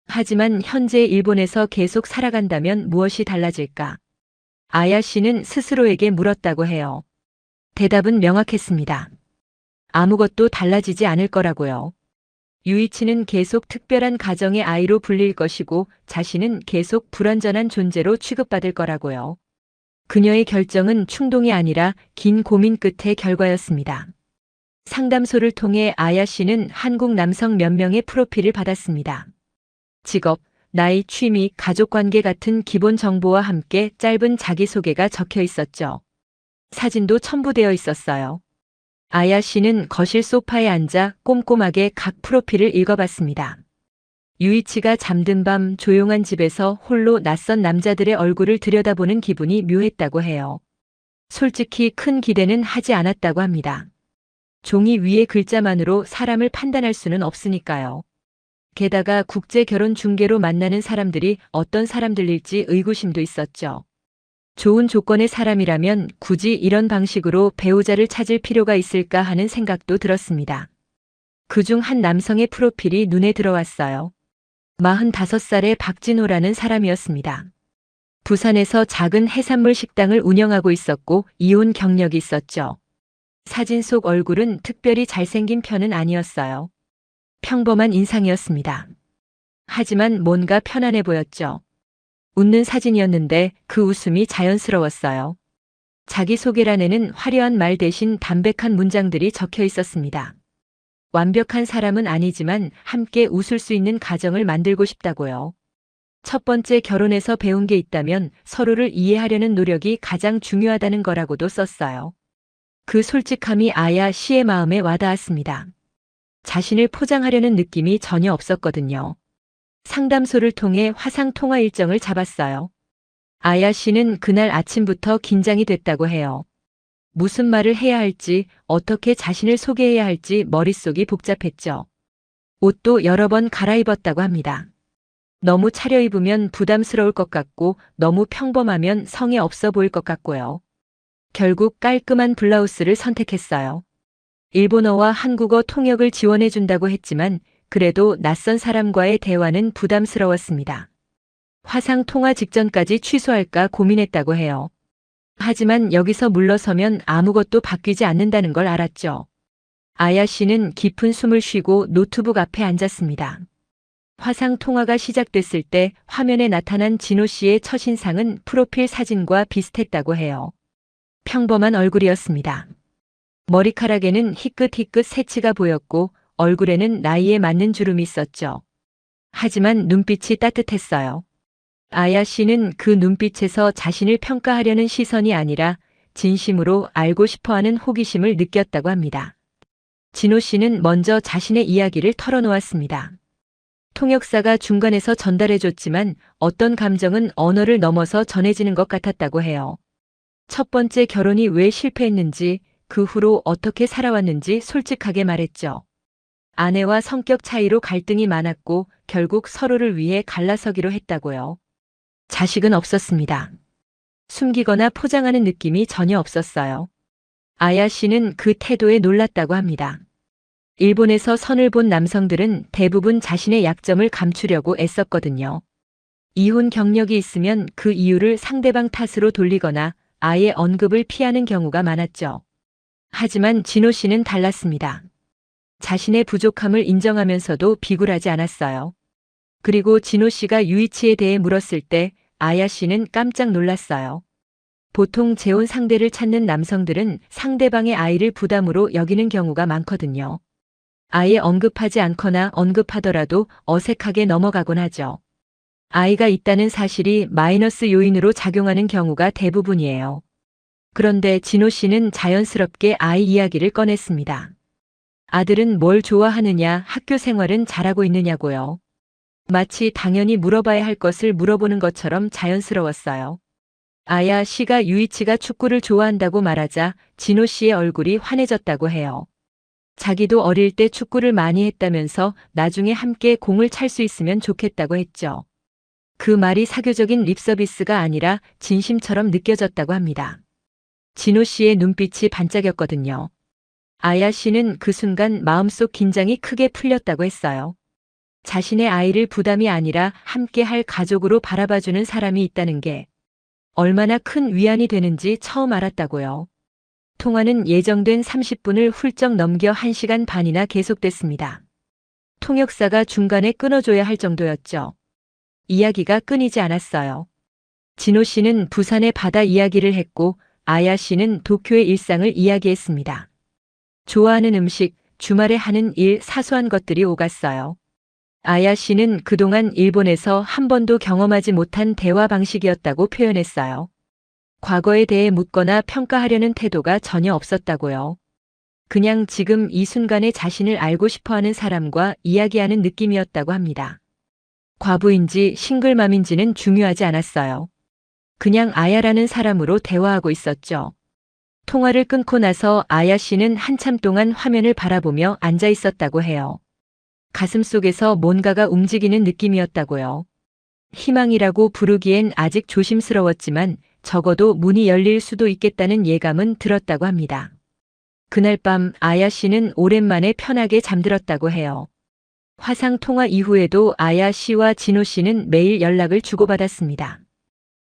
하지만 현재 일본에서 계속 살아간다면 무엇이 달라질까? 아야 씨는 스스로에게 물었다고 해요. 대답은 명확했습니다. 아무것도 달라지지 않을 거라고요. 유이치는 계속 특별한 가정의 아이로 불릴 것이고 자신은 계속 불완전한 존재로 취급받을 거라고요. 그녀의 결정은 충동이 아니라 긴 고민 끝의 결과였습니다. 상담소를 통해 아야 씨는 한국 남성 몇 명의 프로필을 받았습니다. 직업, 나이, 취미, 가족관계 같은 기본 정보와 함께 짧은 자기소개가 적혀 있었죠. 사진도 첨부되어 있었어요. 아야 씨는 거실 소파에 앉아 꼼꼼하게 각 프로필을 읽어봤습니다. 유이치가 잠든 밤 조용한 집에서 홀로 낯선 남자들의 얼굴을 들여다보는 기분이 묘했다고 해요. 솔직히 큰 기대는 하지 않았다고 합니다. 종이 위의 글자만으로 사람을 판단할 수는 없으니까요. 게다가 국제 결혼 중개로 만나는 사람들이 어떤 사람들일지 의구심도 있었죠. 좋은 조건의 사람이라면 굳이 이런 방식으로 배우자를 찾을 필요가 있을까 하는 생각도 들었습니다. 그중 한 남성의 프로필이 눈에 들어왔어요. 45살의 박진호라는 사람이었습니다. 부산에서 작은 해산물 식당을 운영하고 있었고 이혼 경력이 있었죠. 사진 속 얼굴은 특별히 잘생긴 편은 아니었어요. 평범한 인상이었습니다. 하지만 뭔가 편안해 보였죠. 웃는 사진이었는데 그 웃음이 자연스러웠어요. 자기소개란에는 화려한 말 대신 담백한 문장들이 적혀 있었습니다. 완벽한 사람은 아니지만 함께 웃을 수 있는 가정을 만들고 싶다고요. 첫 번째 결혼에서 배운 게 있다면 서로를 이해하려는 노력이 가장 중요하다는 거라고도 썼어요. 그 솔직함이 아야 씨의 마음에 와닿았습니다. 자신을 포장하려는 느낌이 전혀 없었거든요. 상담소를 통해 화상 통화 일정을 잡았어요. 아야 씨는 그날 아침부터 긴장이 됐다고 해요. 무슨 말을 해야 할지, 어떻게 자신을 소개해야 할지 머릿속이 복잡했죠. 옷도 여러 번 갈아입었다고 합니다. 너무 차려입으면 부담스러울 것 같고 너무 평범하면 성의 없어 보일 것 같고요. 결국 깔끔한 블라우스를 선택했어요. 일본어와 한국어 통역을 지원해 준다고 했지만 그래도 낯선 사람과의 대화는 부담스러웠습니다. 화상 통화 직전까지 취소할까 고민했다고 해요. 하지만 여기서 물러서면 아무것도 바뀌지 않는다는 걸 알았죠. 아야 씨는 깊은 숨을 쉬고 노트북 앞에 앉았습니다. 화상 통화가 시작됐을 때 화면에 나타난 진호 씨의 첫인상은 프로필 사진과 비슷했다고 해요. 평범한 얼굴이었습니다. 머리카락에는 희끗희끗 새치가 보였고 얼굴에는 나이에 맞는 주름이 있었죠. 하지만 눈빛이 따뜻했어요. 아야 씨는 그 눈빛에서 자신을 평가하려는 시선이 아니라 진심으로 알고 싶어하는 호기심을 느꼈다고 합니다. 진호 씨는 먼저 자신의 이야기를 털어놓았습니다. 통역사가 중간에서 전달해줬지만 어떤 감정은 언어를 넘어서 전해지는 것 같았다고 해요. 첫 번째 결혼이 왜 실패했는지, 그 후로 어떻게 살아왔는지 솔직하게 말했죠. 아내와 성격 차이로 갈등이 많았고 결국 서로를 위해 갈라서기로 했다고요. 자식은 없었습니다. 숨기거나 포장하는 느낌이 전혀 없었어요. 아야 씨는 그 태도에 놀랐다고 합니다. 일본에서 선을 본 남성들은 대부분 자신의 약점을 감추려고 애썼거든요. 이혼 경력이 있으면 그 이유를 상대방 탓으로 돌리거나 아예 언급을 피하는 경우가 많았죠. 하지만 진호 씨는 달랐습니다. 자신의 부족함을 인정하면서도 비굴하지 않았어요. 그리고 진호 씨가 유이치에 대해 물었을 때 아야 씨는 깜짝 놀랐어요. 보통 재혼 상대를 찾는 남성들은 상대방의 아이를 부담으로 여기는 경우가 많거든요. 아예 언급하지 않거나 언급하더라도 어색하게 넘어가곤 하죠. 아이가 있다는 사실이 마이너스 요인으로 작용하는 경우가 대부분이에요. 그런데 진호 씨는 자연스럽게 아이 이야기를 꺼냈습니다. 아들은 뭘 좋아하느냐, 학교 생활은 잘하고 있느냐고요. 마치 당연히 물어봐야 할 것을 물어보는 것처럼 자연스러웠어요. 아야 씨가 유이치가 축구를 좋아한다고 말하자 진호 씨의 얼굴이 환해졌다고 해요. 자기도 어릴 때 축구를 많이 했다면서 나중에 함께 공을 찰 수 있으면 좋겠다고 했죠. 그 말이 사교적인 립서비스가 아니라 진심처럼 느껴졌다고 합니다. 진호 씨의 눈빛이 반짝였거든요. 아야 씨는 그 순간 마음속 긴장이 크게 풀렸다고 했어요. 자신의 아이를 부담이 아니라 함께 할 가족으로 바라봐주는 사람이 있다는 게 얼마나 큰 위안이 되는지 처음 알았다고요. 통화는 예정된 30분을 훌쩍 넘겨 1시간 반이나 계속됐습니다. 통역사가 중간에 끊어줘야 할 정도였죠. 이야기가 끊이지 않았어요. 진호 씨는 부산의 바다 이야기를 했고 아야 씨는 도쿄의 일상을 이야기했습니다. 좋아하는 음식, 주말에 하는 일, 사소한 것들이 오갔어요. 아야 씨는 그동안 일본에서 한 번도 경험하지 못한 대화 방식이었다고 표현했어요. 과거에 대해 묻거나 평가하려는 태도가 전혀 없었다고요. 그냥 지금 이 순간에 자신을 알고 싶어하는 사람과 이야기하는 느낌이었다고 합니다. 과부인지 싱글맘인지는 중요하지 않았어요. 그냥 아야라는 사람으로 대화하고 있었죠. 통화를 끊고 나서 아야 씨는 한참 동안 화면을 바라보며 앉아 있었다고 해요. 가슴속에서 뭔가가 움직이는 느낌이었다고요. 희망이라고 부르기엔 아직 조심스러웠지만 적어도 문이 열릴 수도 있겠다는 예감은 들었다고 합니다. 그날 밤 아야 씨는 오랜만에 편하게 잠들었다고 해요. 화상 통화 이후에도 아야 씨와 진호 씨는 매일 연락을 주고받았습니다.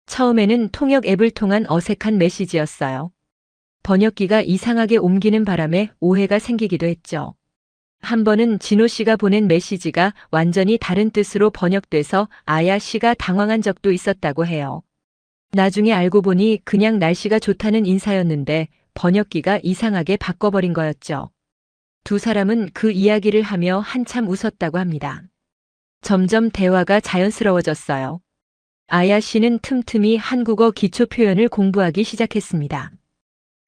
처음에는 통역 앱을 통한 어색한 메시지였어요. 번역기가 이상하게 옮기는 바람에 오해가 생기기도 했죠. 한 번은 진호 씨가 보낸 메시지가 완전히 다른 뜻으로 번역돼서 아야 씨가 당황한 적도 있었다고 해요. 나중에 알고 보니 그냥 날씨가 좋다는 인사였는데 번역기가 이상하게 바꿔버린 거였죠. 두 사람은 그 이야기를 하며 한참 웃었다고 합니다. 점점 대화가 자연스러워졌어요. 아야 씨는 틈틈이 한국어 기초 표현을 공부하기 시작했습니다.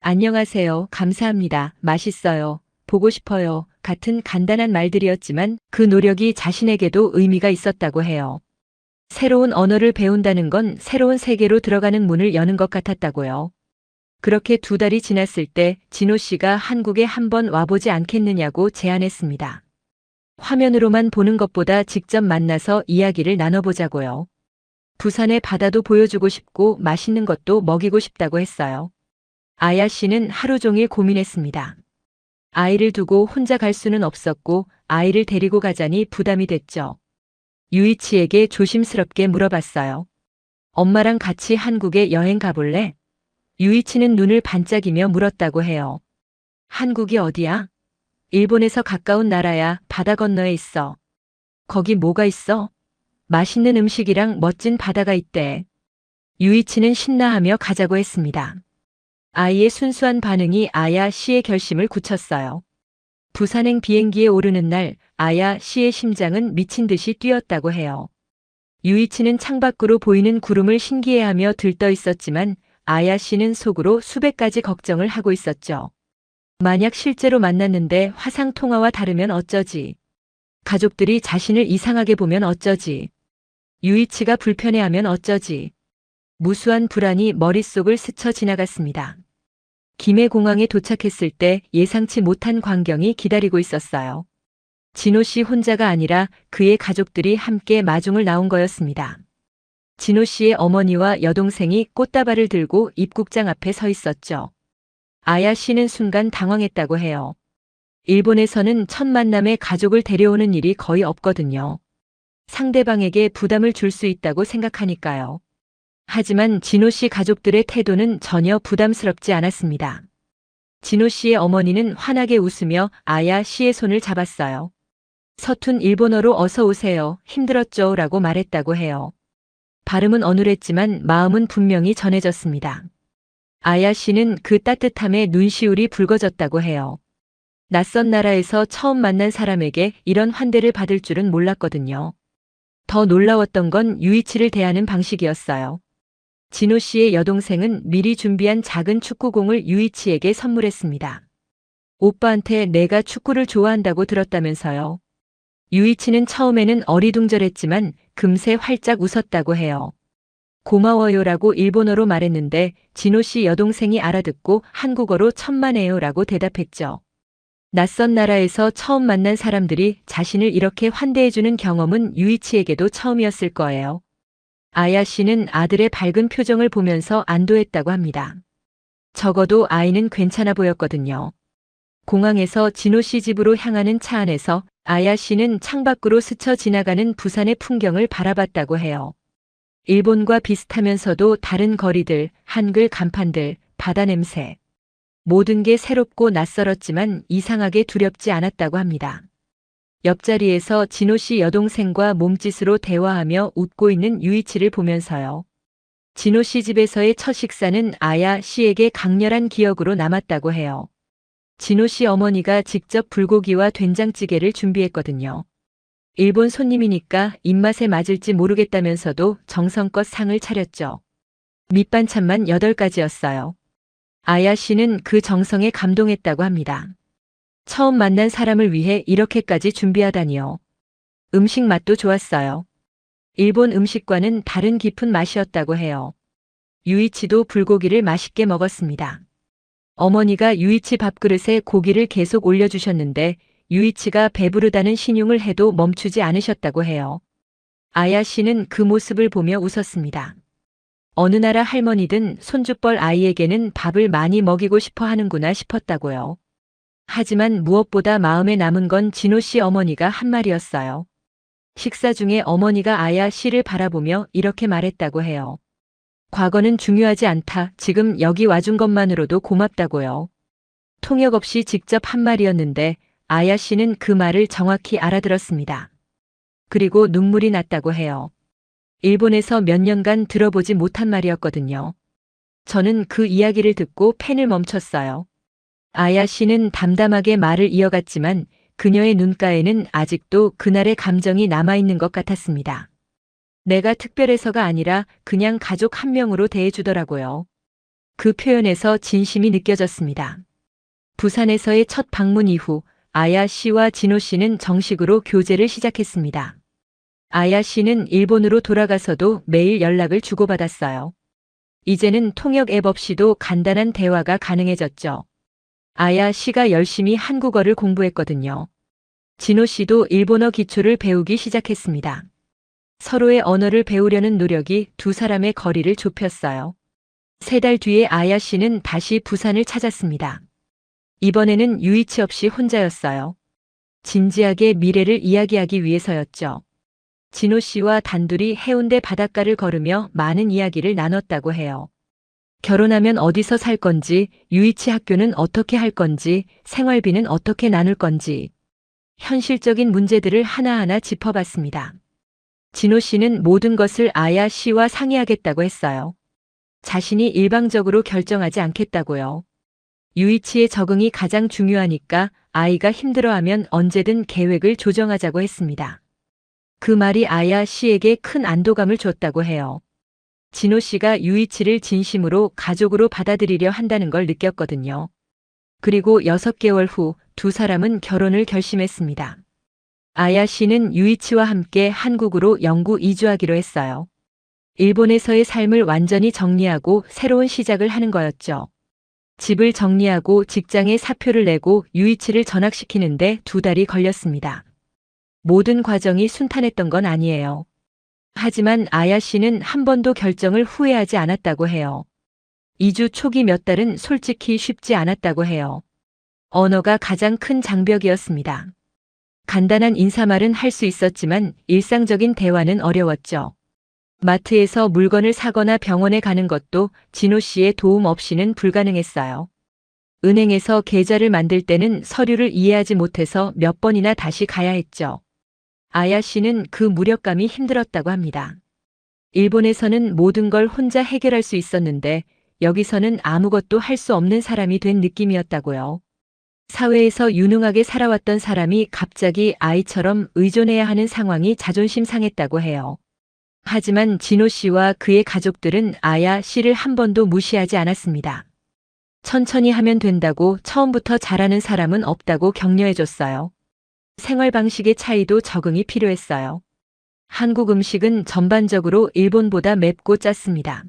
안녕하세요. 감사합니다. 맛있어요. 보고 싶어요. 같은 간단한 말들이었지만 그 노력이 자신에게도 의미가 있었다고 해요. 새로운 언어를 배운다는 건 새로운 세계로 들어가는 문을 여는 것 같았다고요. 그렇게 2달이 지났을 때 진호 씨가 한국에 한번 와보지 않겠느냐고 제안했습니다. 화면으로만 보는 것보다 직접 만나서 이야기를 나눠보자고요. 부산의 바다도 보여주고 싶고 맛있는 것도 먹이고 싶다고 했어요. 아야 씨는 하루 종일 고민했습니다. 아이를 두고 혼자 갈 수는 없었고 아이를 데리고 가자니 부담이 됐죠. 유이치에게 조심스럽게 물어봤어요. 엄마랑 같이 한국에 여행 가볼래? 유이치는 눈을 반짝이며 물었다고 해요. 한국이 어디야? 일본에서 가까운 나라야. 바다 건너에 있어. 거기 뭐가 있어? 맛있는 음식이랑 멋진 바다가 있대. 유이치는 신나하며 가자고 했습니다. 아이의 순수한 반응이 아야 씨의 결심을 굳혔어요. 부산행 비행기에 오르는 날 아야 씨의 심장은 미친 듯이 뛰었다고 해요. 유이치는 창밖으로 보이는 구름을 신기해하며 들떠 있었지만 아야 씨는 속으로 수백 가지 걱정을 하고 있었죠. 만약 실제로 만났는데 화상 통화와 다르면 어쩌지? 가족들이 자신을 이상하게 보면 어쩌지? 유이치가 불편해하면 어쩌지? 무수한 불안이 머릿속을 스쳐 지나갔습니다. 김해공항에 도착했을 때 예상치 못한 광경이 기다리고 있었어요. 진호 씨 혼자가 아니라 그의 가족들이 함께 마중을 나온 거였습니다. 진호 씨의 어머니와 여동생이 꽃다발을 들고 입국장 앞에 서 있었죠. 아야 씨는 순간 당황했다고 해요. 일본에서는 첫 만남에 가족을 데려오는 일이 거의 없거든요. 상대방에게 부담을 줄 수 있다고 생각하니까요. 하지만 진호 씨 가족들의 태도는 전혀 부담스럽지 않았습니다. 진호 씨의 어머니는 환하게 웃으며 아야 씨의 손을 잡았어요. 서툰 일본어로 어서 오세요. 힘들었죠? 라고 말했다고 해요. 발음은 어눌했지만 마음은 분명히 전해졌습니다. 아야 씨는 그 따뜻함에 눈시울이 붉어졌다고 해요. 낯선 나라에서 처음 만난 사람에게 이런 환대를 받을 줄은 몰랐거든요. 더 놀라웠던 건 유이치를 대하는 방식이었어요. 진호 씨의 여동생은 미리 준비한 작은 축구공을 유이치에게 선물했습니다. 오빠한테 내가 축구를 좋아한다고 들었다면서요. 유이치는 처음에는 어리둥절했지만 금세 활짝 웃었다고 해요. 고마워요라고 일본어로 말했는데 진호 씨 여동생이 알아듣고 한국어로 천만에요라고 대답했죠. 낯선 나라에서 처음 만난 사람들이 자신을 이렇게 환대해주는 경험은 유이치에게도 처음이었을 거예요. 아야 씨는 아들의 밝은 표정을 보면서 안도했다고 합니다. 적어도 아이는 괜찮아 보였거든요. 공항에서 진호 씨 집으로 향하는 차 안에서 아야 씨는 창밖으로 스쳐 지나가는 부산의 풍경을 바라봤다고 해요. 일본과 비슷하면서도 다른 거리들, 한글 간판들, 바다 냄새. 모든 게 새롭고 낯설었지만 이상하게 두렵지 않았다고 합니다. 옆자리에서 진호 씨 여동생과 몸짓으로 대화하며 웃고 있는 유이치를 보면서요. 진호 씨 집에서의 첫 식사는 아야 씨에게 강렬한 기억으로 남았다고 해요. 진호 씨 어머니가 직접 불고기와 된장찌개를 준비했거든요. 일본 손님이니까 입맛에 맞을지 모르겠다면서도 정성껏 상을 차렸죠. 밑반찬만 8가지였어요. 아야 씨는 그 정성에 감동했다고 합니다. 처음 만난 사람을 위해 이렇게까지 준비하다니요. 음식 맛도 좋았어요. 일본 음식과는 다른 깊은 맛이었다고 해요. 유이치도 불고기를 맛있게 먹었습니다. 어머니가 유이치 밥그릇에 고기를 계속 올려주셨는데 유이치가 배부르다는 신용을 해도 멈추지 않으셨다고 해요. 아야 씨는 그 모습을 보며 웃었습니다. 어느 나라 할머니든 손주뻘 아이에게는 밥을 많이 먹이고 싶어 하는구나 싶었다고요. 하지만 무엇보다 마음에 남은 건 진호 씨 어머니가 한 말이었어요. 식사 중에 어머니가 아야 씨를 바라보며 이렇게 말했다고 해요. 과거는 중요하지 않다. 지금 여기 와준 것만으로도 고맙다고요. 통역 없이 직접 한 말이었는데 아야 씨는 그 말을 정확히 알아들었습니다. 그리고 눈물이 났다고 해요. 일본에서 몇 년간 들어보지 못한 말이었거든요. 저는 그 이야기를 듣고 펜을 멈췄어요. 아야 씨는 담담하게 말을 이어갔지만 그녀의 눈가에는 아직도 그날의 감정이 남아있는 것 같았습니다. 내가 특별해서가 아니라 그냥 가족 한 명으로 대해주더라고요. 그 표현에서 진심이 느껴졌습니다. 부산에서의 첫 방문 이후 아야 씨와 진호 씨는 정식으로 교제를 시작했습니다. 아야 씨는 일본으로 돌아가서도 매일 연락을 주고받았어요. 이제는 통역 앱 없이도 간단한 대화가 가능해졌죠. 아야 씨가 열심히 한국어를 공부했거든요. 진호 씨도 일본어 기초를 배우기 시작했습니다. 서로의 언어를 배우려는 노력이 두 사람의 거리를 좁혔어요. 3달 뒤에 아야 씨는 다시 부산을 찾았습니다. 이번에는 유이치 없이 혼자였어요. 진지하게 미래를 이야기하기 위해서였죠. 진호 씨와 단둘이 해운대 바닷가를 걸으며 많은 이야기를 나눴다고 해요. 결혼하면 어디서 살 건지, 유이치 학교는 어떻게 할 건지, 생활비는 어떻게 나눌 건지, 현실적인 문제들을 하나하나 짚어봤습니다. 진호 씨는 모든 것을 아야 씨와 상의하겠다고 했어요. 자신이 일방적으로 결정하지 않겠다고요. 유이치의 적응이 가장 중요하니까 아이가 힘들어하면 언제든 계획을 조정하자고 했습니다. 그 말이 아야 씨에게 큰 안도감을 줬다고 해요. 진호 씨가 유이치를 진심으로 가족으로 받아들이려 한다는 걸 느꼈거든요. 그리고 6개월 후 두 사람은 결혼을 결심했습니다. 아야 씨는 유이치와 함께 한국으로 영구 이주하기로 했어요. 일본에서의 삶을 완전히 정리하고 새로운 시작을 하는 거였죠. 집을 정리하고 직장에 사표를 내고 유이치를 전학시키는데 2달이 걸렸습니다. 모든 과정이 순탄했던 건 아니에요. 하지만 아야 씨는 한 번도 결정을 후회하지 않았다고 해요. 이주 초기 몇 달은 솔직히 쉽지 않았다고 해요. 언어가 가장 큰 장벽이었습니다. 간단한 인사말은 할 수 있었지만 일상적인 대화는 어려웠죠. 마트에서 물건을 사거나 병원에 가는 것도 진호 씨의 도움 없이는 불가능했어요. 은행에서 계좌를 만들 때는 서류를 이해하지 못해서 몇 번이나 다시 가야 했죠. 아야 씨는 그 무력감이 힘들었다고 합니다. 일본에서는 모든 걸 혼자 해결할 수 있었는데 여기서는 아무것도 할 수 없는 사람이 된 느낌이었다고요. 사회에서 유능하게 살아왔던 사람이 갑자기 아이처럼 의존해야 하는 상황이 자존심 상했다고 해요. 하지만 진호 씨와 그의 가족들은 아야 씨를 한 번도 무시하지 않았습니다. 천천히 하면 된다고, 처음부터 잘하는 사람은 없다고 격려해줬어요. 생활 방식의 차이도 적응이 필요했어요. 한국 음식은 전반적으로 일본보다 맵고 짰습니다.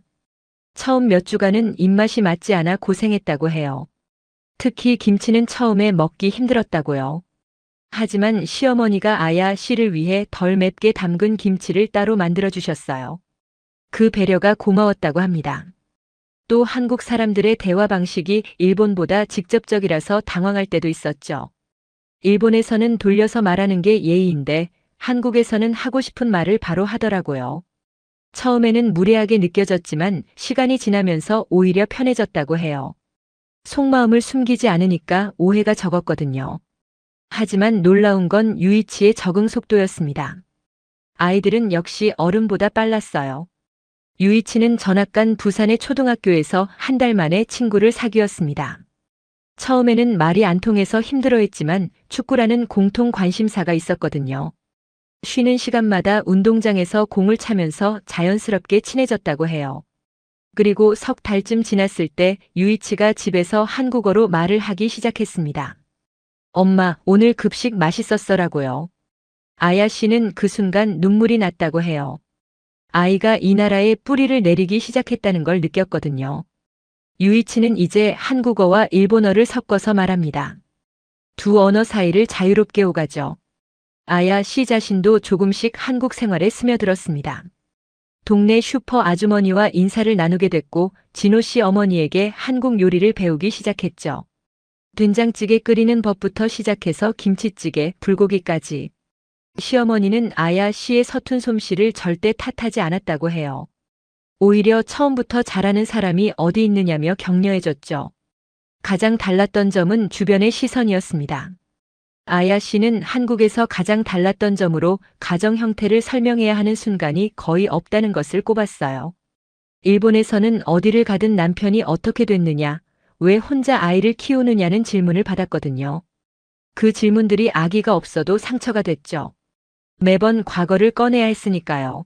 처음 몇 주간은 입맛이 맞지 않아 고생했다고 해요. 특히 김치는 처음에 먹기 힘들었다고요. 하지만 시어머니가 아야 씨를 위해 덜 맵게 담근 김치를 따로 만들어 주셨어요. 그 배려가 고마웠다고 합니다. 또 한국 사람들의 대화 방식이 일본보다 직접적이라서 당황할 때도 있었죠. 일본에서는 돌려서 말하는 게 예의인데 한국에서는 하고 싶은 말을 바로 하더라고요. 처음에는 무례하게 느껴졌지만 시간이 지나면서 오히려 편해졌다고 해요. 속마음을 숨기지 않으니까 오해가 적었거든요. 하지만 놀라운 건 유이치의 적응 속도였습니다. 아이들은 역시 어른보다 빨랐어요. 유이치는 전학 간 부산의 초등학교에서 한 달 만에 친구를 사귀었습니다. 처음에는 말이 안 통해서 힘들어했지만 축구라는 공통 관심사가 있었거든요. 쉬는 시간마다 운동장에서 공을 차면서 자연스럽게 친해졌다고 해요. 그리고 석 달쯤 지났을 때 유이치가 집에서 한국어로 말을 하기 시작했습니다. 엄마, 오늘 급식 맛있었어라고요. 아야 씨는 그 순간 눈물이 났다고 해요. 아이가 이 나라에 뿌리를 내리기 시작했다는 걸 느꼈거든요. 유이치는 이제 한국어와 일본어를 섞어서 말합니다. 두 언어 사이를 자유롭게 오가죠. 아야 씨 자신도 조금씩 한국 생활에 스며들었습니다. 동네 슈퍼 아주머니와 인사를 나누게 됐고 진호 씨 어머니에게 한국 요리를 배우기 시작했죠. 된장찌개 끓이는 법부터 시작해서 김치찌개, 불고기까지. 시어머니는 아야 씨의 서툰 솜씨를 절대 탓하지 않았다고 해요. 오히려 처음부터 잘하는 사람이 어디 있느냐며 격려해줬죠. 가장 달랐던 점은 주변의 시선이었습니다. 아야 씨는 한국에서 가장 달랐던 점으로 가정 형태를 설명해야 하는 순간이 거의 없다는 것을 꼽았어요. 일본에서는 어디를 가든 남편이 어떻게 됐느냐, 왜 혼자 아이를 키우느냐는 질문을 받았거든요. 그 질문들이 아기가 없어도 상처가 됐죠. 매번 과거를 꺼내야 했으니까요.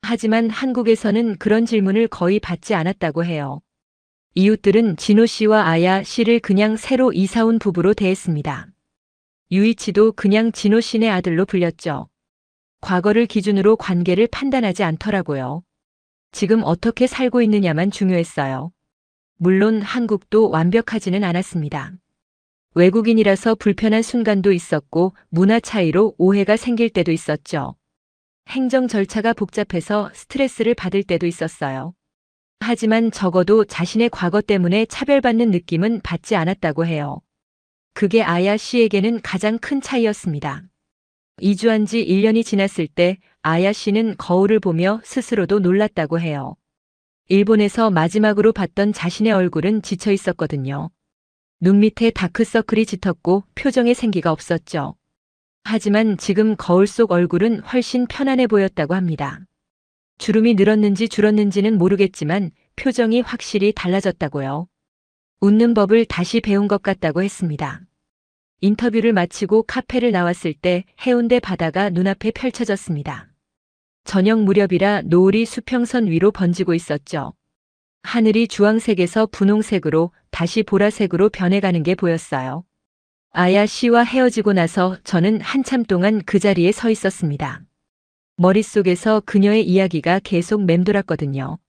하지만 한국에서는 그런 질문을 거의 받지 않았다고 해요. 이웃들은 진호 씨와 아야 씨를 그냥 새로 이사 온 부부로 대했습니다. 유이치도 그냥 진호 씨네 아들로 불렸죠. 과거를 기준으로 관계를 판단하지 않더라고요. 지금 어떻게 살고 있느냐만 중요했어요. 물론 한국도 완벽하지는 않았습니다. 외국인이라서 불편한 순간도 있었고 문화 차이로 오해가 생길 때도 있었죠. 행정 절차가 복잡해서 스트레스를 받을 때도 있었어요. 하지만 적어도 자신의 과거 때문에 차별받는 느낌은 받지 않았다고 해요. 그게 아야 씨에게는 가장 큰 차이였습니다. 이주한 지 1년이 지났을 때 아야 씨는 거울을 보며 스스로도 놀랐다고 해요. 일본에서 마지막으로 봤던 자신의 얼굴은 지쳐 있었거든요. 눈 밑에 다크서클이 짙었고 표정에 생기가 없었죠. 하지만 지금 거울 속 얼굴은 훨씬 편안해 보였다고 합니다. 주름이 늘었는지 줄었는지는 모르겠지만 표정이 확실히 달라졌다고요. 웃는 법을 다시 배운 것 같다고 했습니다. 인터뷰를 마치고 카페를 나왔을 때 해운대 바다가 눈앞에 펼쳐졌습니다. 저녁 무렵이라 노을이 수평선 위로 번지고 있었죠. 하늘이 주황색에서 분홍색으로 다시 보라색으로 변해가는 게 보였어요. 아야 씨와 헤어지고 나서 저는 한참 동안 그 자리에 서 있었습니다. 머릿속에서 그녀의 이야기가 계속 맴돌았거든요.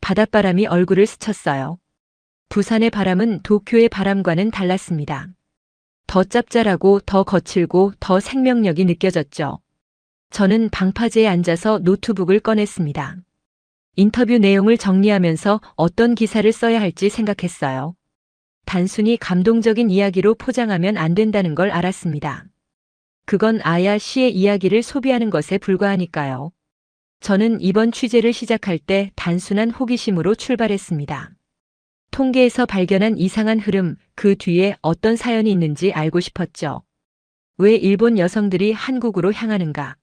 바닷바람이 얼굴을 스쳤어요. 부산의 바람은 도쿄의 바람과는 달랐습니다. 더 짭짤하고 더 거칠고 더 생명력이 느껴졌죠. 저는 방파제에 앉아서 노트북을 꺼냈습니다. 인터뷰 내용을 정리하면서 어떤 기사를 써야 할지 생각했어요. 단순히 감동적인 이야기로 포장하면 안 된다는 걸 알았습니다. 그건 아야 씨의 이야기를 소비하는 것에 불과하니까요. 저는 이번 취재를 시작할 때 단순한 호기심으로 출발했습니다. 통계에서 발견한 이상한 흐름, 그 뒤에 어떤 사연이 있는지 알고 싶었죠. 왜 일본 여성들이 한국으로 향하는가?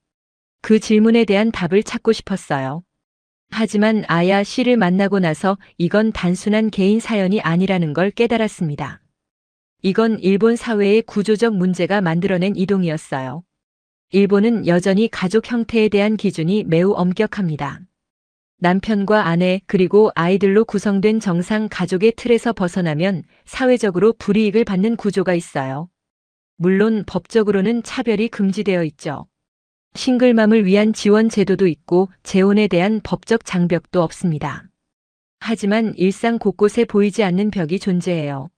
그 질문에 대한 답을 찾고 싶었어요. 하지만 아야 씨를 만나고 나서 이건 단순한 개인 사연이 아니라는 걸 깨달았습니다. 이건 일본 사회의 구조적 문제가 만들어낸 이동이었어요. 일본은 여전히 가족 형태에 대한 기준이 매우 엄격합니다. 남편과 아내 그리고 아이들로 구성된 정상 가족의 틀에서 벗어나면 사회적으로 불이익을 받는 구조가 있어요. 물론 법적으로는 차별이 금지되어 있죠. 싱글맘을 위한 지원 제도도 있고 재혼에 대한 법적 장벽도 없습니다. 하지만 일상 곳곳에 보이지 않는 벽이 존재해요.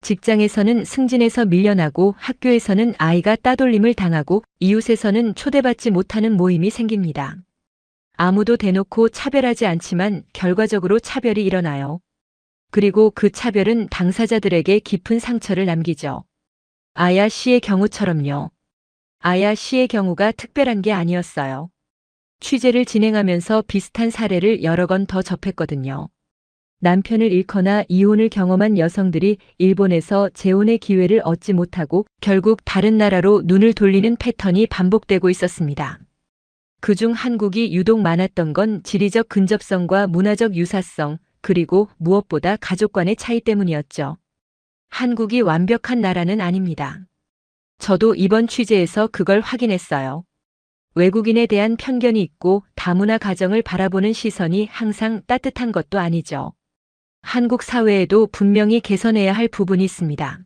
직장에서는 승진에서 밀려나고 학교에서는 아이가 따돌림을 당하고 이웃에서는 초대받지 못하는 모임이 생깁니다. 아무도 대놓고 차별하지 않지만 결과적으로 차별이 일어나요. 그리고 그 차별은 당사자들에게 깊은 상처를 남기죠. 아야 씨의 경우처럼요. 아야 씨의 경우가 특별한 게 아니었어요. 취재를 진행하면서 비슷한 사례를 여러 건 더 접했거든요. 남편을 잃거나 이혼을 경험한 여성들이 일본에서 재혼의 기회를 얻지 못하고 결국 다른 나라로 눈을 돌리는 패턴이 반복되고 있었습니다. 그중 한국이 유독 많았던 건 지리적 근접성과 문화적 유사성, 그리고 무엇보다 가족 간의 차이 때문이었죠. 한국이 완벽한 나라는 아닙니다. 저도 이번 취재에서 그걸 확인했어요. 외국인에 대한 편견이 있고 다문화 가정을 바라보는 시선이 항상 따뜻한 것도 아니죠. 한국 사회에도 분명히 개선해야 할 부분이 있습니다.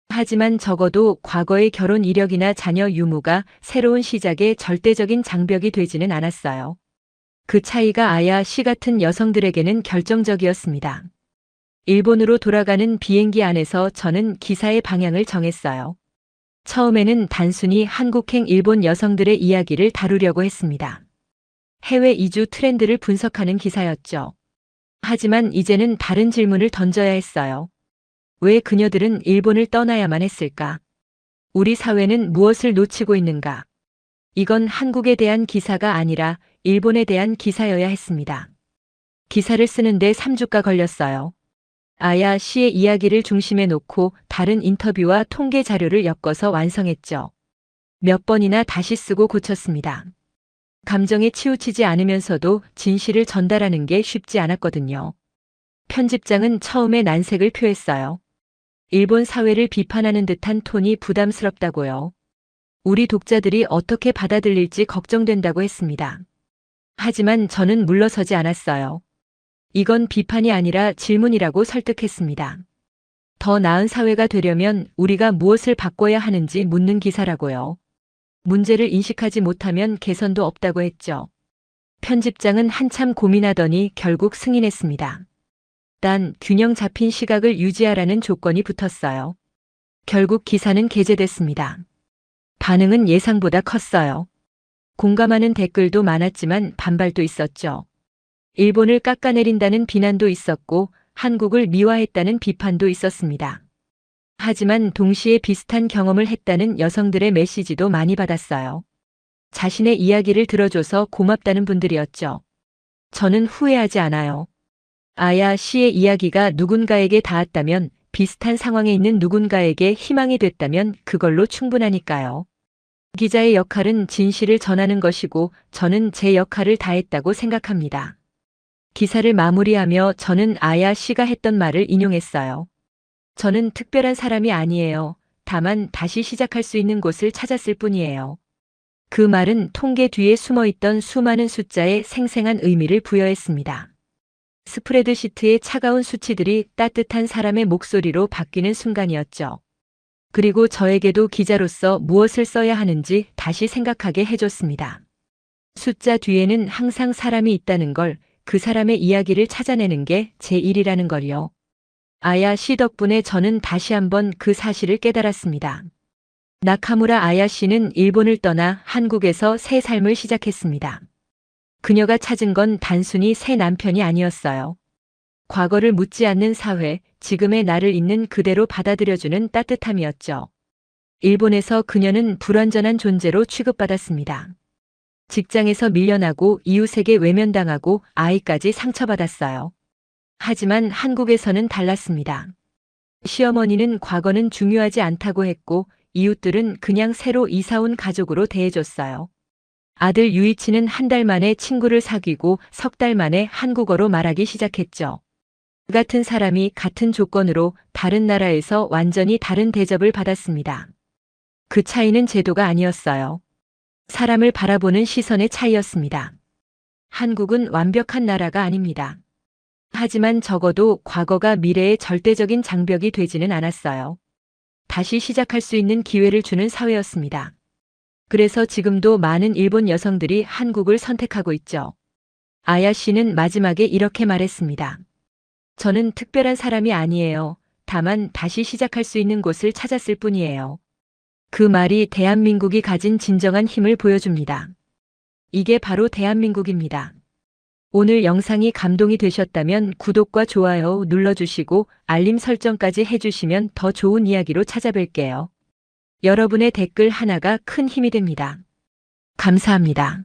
하지만 적어도 과거의 결혼 이력이나 자녀 유무가 새로운 시작의 절대적인 장벽이 되지는 않았어요. 그 차이가 아야 씨 같은 여성들에게는 결정적이었습니다. 일본으로 돌아가는 비행기 안에서 저는 기사의 방향을 정했어요. 처음에는 단순히 한국행 일본 여성들의 이야기를 다루려고 했습니다. 해외 이주 트렌드를 분석하는 기사였죠. 하지만 이제는 다른 질문을 던져야 했어요. 왜 그녀들은 일본을 떠나야만 했을까? 우리 사회는 무엇을 놓치고 있는가? 이건 한국에 대한 기사가 아니라 일본에 대한 기사여야 했습니다. 기사를 쓰는데 3주가 걸렸어요. 아야 씨의 이야기를 중심에 놓고 다른 인터뷰와 통계 자료를 엮어서 완성했죠. 몇 번이나 다시 쓰고 고쳤습니다. 감정에 치우치지 않으면서도 진실을 전달하는 게 쉽지 않았거든요. 편집장은 처음에 난색을 표했어요. 일본 사회를 비판하는 듯한 톤이 부담스럽다고요. 우리 독자들이 어떻게 받아들일지 걱정된다고 했습니다. 하지만 저는 물러서지 않았어요. 이건 비판이 아니라 질문이라고 설득했습니다. 더 나은 사회가 되려면 우리가 무엇을 바꿔야 하는지 묻는 기사라고요. 문제를 인식하지 못하면 개선도 없다고 했죠. 편집장은 한참 고민하더니 결국 승인했습니다. 단 균형 잡힌 시각을 유지하라는 조건이 붙었어요. 결국 기사는 게재됐습니다. 반응은 예상보다 컸어요. 공감하는 댓글도 많았지만 반발도 있었죠. 일본을 깎아내린다는 비난도 있었고 한국을 미화했다는 비판도 있었습니다. 하지만 동시에 비슷한 경험을 했다는 여성들의 메시지도 많이 받았어요. 자신의 이야기를 들어줘서 고맙다는 분들이었죠. 저는 후회하지 않아요. 아야 씨의 이야기가 누군가에게 닿았다면, 비슷한 상황에 있는 누군가에게 희망이 됐다면 그걸로 충분하니까요. 기자의 역할은 진실을 전하는 것이고 저는 제 역할을 다했다고 생각합니다. 기사를 마무리하며 저는 아야 씨가 했던 말을 인용했어요. 저는 특별한 사람이 아니에요. 다만 다시 시작할 수 있는 곳을 찾았을 뿐이에요. 그 말은 통계 뒤에 숨어있던 수많은 숫자에 생생한 의미를 부여했습니다. 스프레드시트의 차가운 수치들이 따뜻한 사람의 목소리로 바뀌는 순간이었죠. 그리고 저에게도 기자로서 무엇을 써야 하는지 다시 생각하게 해줬습니다. 숫자 뒤에는 항상 사람이 있다는 걸, 그 사람의 이야기를 찾아내는 게 제 일이라는 걸요. 아야 씨 덕분에 저는 다시 한번 그 사실을 깨달았습니다. 나카무라 아야 씨는 일본을 떠나 한국에서 새 삶을 시작했습니다. 그녀가 찾은 건 단순히 새 남편이 아니었어요. 과거를 묻지 않는 사회, 지금의 나를 있는 그대로 받아들여주는 따뜻함이었죠. 일본에서 그녀는 불완전한 존재로 취급받았습니다. 직장에서 밀려나고 이웃에게 외면당하고 아이까지 상처받았어요. 하지만 한국에서는 달랐습니다. 시어머니는 과거는 중요하지 않다고 했고 이웃들은 그냥 새로 이사온 가족으로 대해줬어요. 아들 유이치는 한 달 만에 친구를 사귀고 석 달 만에 한국어로 말하기 시작했죠. 같은 사람이 같은 조건으로 다른 나라에서 완전히 다른 대접을 받았습니다. 그 차이는 제도가 아니었어요. 사람을 바라보는 시선의 차이였습니다. 한국은 완벽한 나라가 아닙니다. 하지만 적어도 과거가 미래의 절대적인 장벽이 되지는 않았어요. 다시 시작할 수 있는 기회를 주는 사회였습니다. 그래서 지금도 많은 일본 여성들이 한국을 선택하고 있죠. 아야 씨는 마지막에 이렇게 말했습니다. 저는 특별한 사람이 아니에요. 다만 다시 시작할 수 있는 곳을 찾았을 뿐이에요. 그 말이 대한민국이 가진 진정한 힘을 보여줍니다. 이게 바로 대한민국입니다. 오늘 영상이 감동이 되셨다면 구독과 좋아요 눌러주시고 알림 설정까지 해주시면 더 좋은 이야기로 찾아뵐게요. 여러분의 댓글 하나가 큰 힘이 됩니다. 감사합니다.